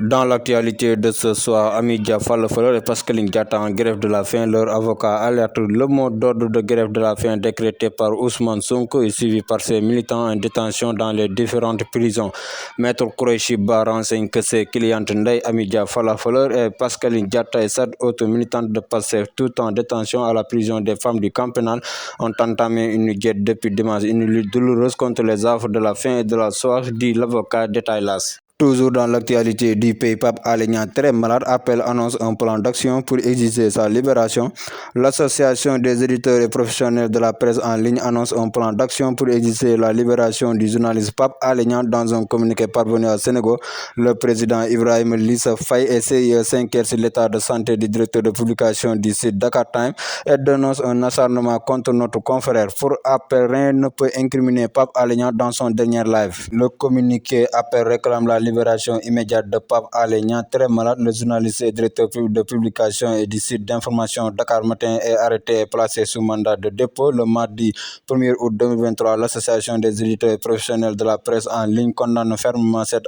Dans l'actualité de ce soir, Amidia Fallefeuler et Pascaline Diatta en grève de la faim, leur avocat alerte le mot d'ordre de grève de la faim décrété par Ousmane Sonko et suivi par ses militants en détention dans les différentes prisons. Maître Kourechi Ba renseigne que ses clientes Ndeye Amidia Fallefeuler et Pascaline Diatta et 7 autres militantes de PASTEF, tout en détention à la prison des femmes du camp pénal, ont entamé une guerre depuis dimanche, une lutte douloureuse contre les affres de la faim et de la soif, dit l'avocat détaille-las. Toujours dans l'actualité du pays, Pape Alé Niang, très malade, annonce un plan d'action pour exiger sa libération. L'Association des éditeurs et professionnels de la presse en ligne annonce un plan d'action pour exiger la libération du journaliste Pape Alé Niang. Dans un communiqué parvenu à Sénégal, le président Ibrahima Lissa Faye et CIE s'inquiètent sur l'état de santé du directeur de publication du site Dakar Time et dénonce un acharnement contre notre confrère. Pour appel, rien ne peut incriminer Pape Alé Niang dans son dernier live. Le communiqué appel réclame la libération immédiate de Pape Alé Niang, très malade. Le journaliste et directeur de publication et du site d'information Dakar Matin est arrêté et placé sous mandat de dépôt. Le mardi 1er août 2023, l'Association des éditeurs et professionnels de la presse en ligne condamne fermement cet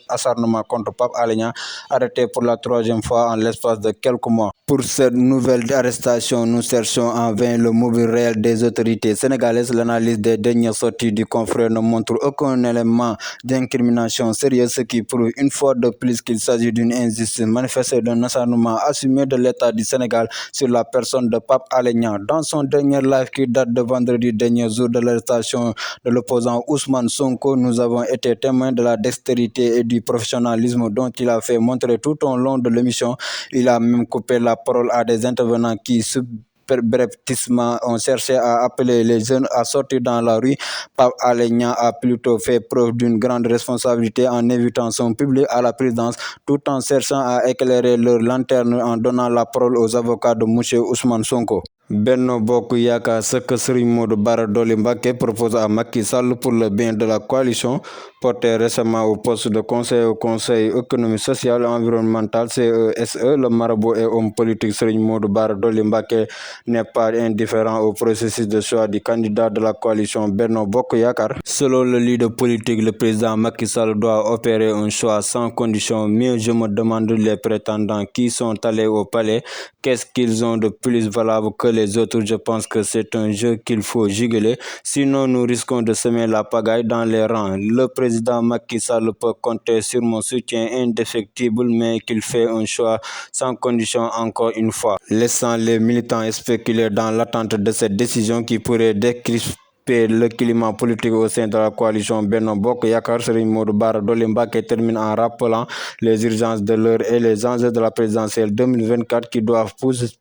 acharnement contre Pape Alé Niang, arrêté pour la troisième fois en l'espace de quelques mois. Pour cette nouvelle arrestation, nous cherchons en vain le mobile réel des autorités sénégalaises. L'analyse des dernières sorties du confrère ne montre aucun élément d'incrimination sérieux, ce qui prouve une fois de plus qu'il s'agit d'une injustice manifestée, d'un acharnement assumé de l'État du Sénégal sur la personne de Pape Alé Niang. Dans son dernier live qui date de vendredi dernier, jour de l'arrestation de l'opposant Ousmane Sonko, nous avons été témoins de la dextérité et du professionnalisme dont il a fait montrer tout au long de l'émission. Il a même coupé la parole à des intervenants qui subrepticement ont cherché à appeler les jeunes à sortir dans la rue. Pape Alé Niang a plutôt fait preuve d'une grande responsabilité en invitant son public à la présidence, tout en cherchant à éclairer leur lanterne en donnant la parole aux avocats de M. Ousmane Sonko. Benno Bokk Yakaar, ce que Serigne Modou Bara Dolly Mbacké propose à Macky Sall pour le bien de la coalition, porté récemment au poste de conseiller au Conseil économique, social et environnemental CESE, le marabout et homme politique Serigne Modou Bara Dolly Mbacké n'est pas indifférent au processus de choix du candidat de la coalition Benno Bokk Yakaar. Selon le leader politique, le président Macky Sall doit opérer un choix sans condition. Mais je me demande les prétendants qui sont allés au palais, qu'est-ce qu'ils ont de plus valable que les autres? Je pense que c'est un jeu qu'il faut juguler, sinon nous risquons de semer la pagaille dans les rangs. Le président Macky Sall peut compter sur mon soutien indéfectible, mais qu'il fait un choix sans condition encore une fois, laissant les militants spéculer dans l'attente de cette décision qui pourrait décrisper le climat politique au sein de la coalition Benno Bokk Yakaar. Serigne Modou Bara Dolly Mbacké termine en rappelant les urgences de l'heure et les enjeux de la présidentielle 2024 qui doivent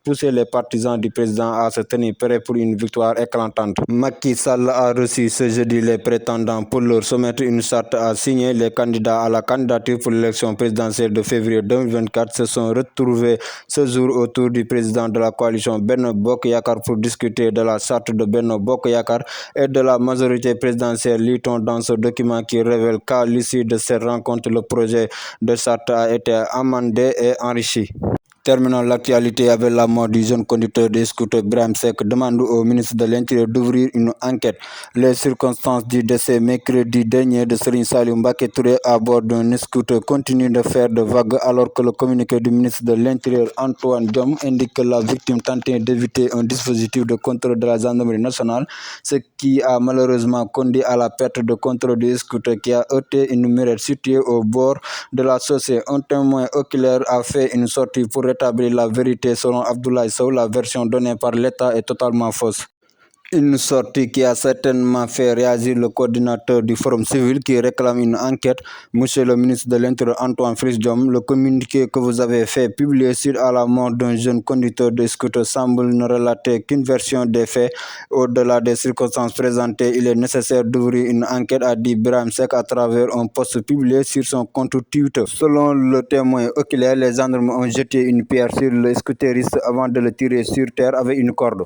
pousser les partisans du président à se tenir prêts pour une victoire éclatante. Macky Sall a reçu ce jeudi les prétendants pour leur soumettre une charte à signer. Les candidats à la candidature pour l'élection présidentielle de février 2024 se sont retrouvés ce jour autour du président de la coalition Benno Bokk Yakaar pour discuter de la charte de Benno Bokk Yakaar et de la majorité présidentielle. Lit-on dans ce document qui révèle qu'à l'issue de cette rencontre, le projet de charte a été amendé et enrichi. Terminons l'actualité avec la mort du jeune conducteur de scooter Birahim Seck. Demande au ministre de l'Intérieur d'ouvrir une enquête. Les circonstances du décès mercredi dernier de Serigne Saliou Mbacké Touré à bord d'un scooter continuent de faire de vagues alors que le communiqué du ministre de l'Intérieur Antoine Diome indique que la victime tentait d'éviter un dispositif de contrôle de la gendarmerie nationale, ce qui a malheureusement conduit à la perte de contrôle du scooter qui a heurté une murette située au bord de la chaussée. Un témoin oculaire a fait une sortie pour rétablir la vérité. Selon Abdoulaye Sow, la version donnée par l'État est totalement fausse. Une sortie qui a certainement fait réagir le coordinateur du Forum civil qui réclame une enquête. Monsieur le ministre de l'Intérieur Antoine Félix Diome, le communiqué que vous avez fait publier suite à la mort d'un jeune conducteur de scooter semble ne relater qu'une version des faits. Au-delà des circonstances présentées, il est nécessaire d'ouvrir une enquête, a dit Birahim Seck à travers un post publié sur son compte Twitter. Selon le témoin oculaire, les gendarmes ont jeté une pierre sur le scooteriste avant de le tirer sur terre avec une corde.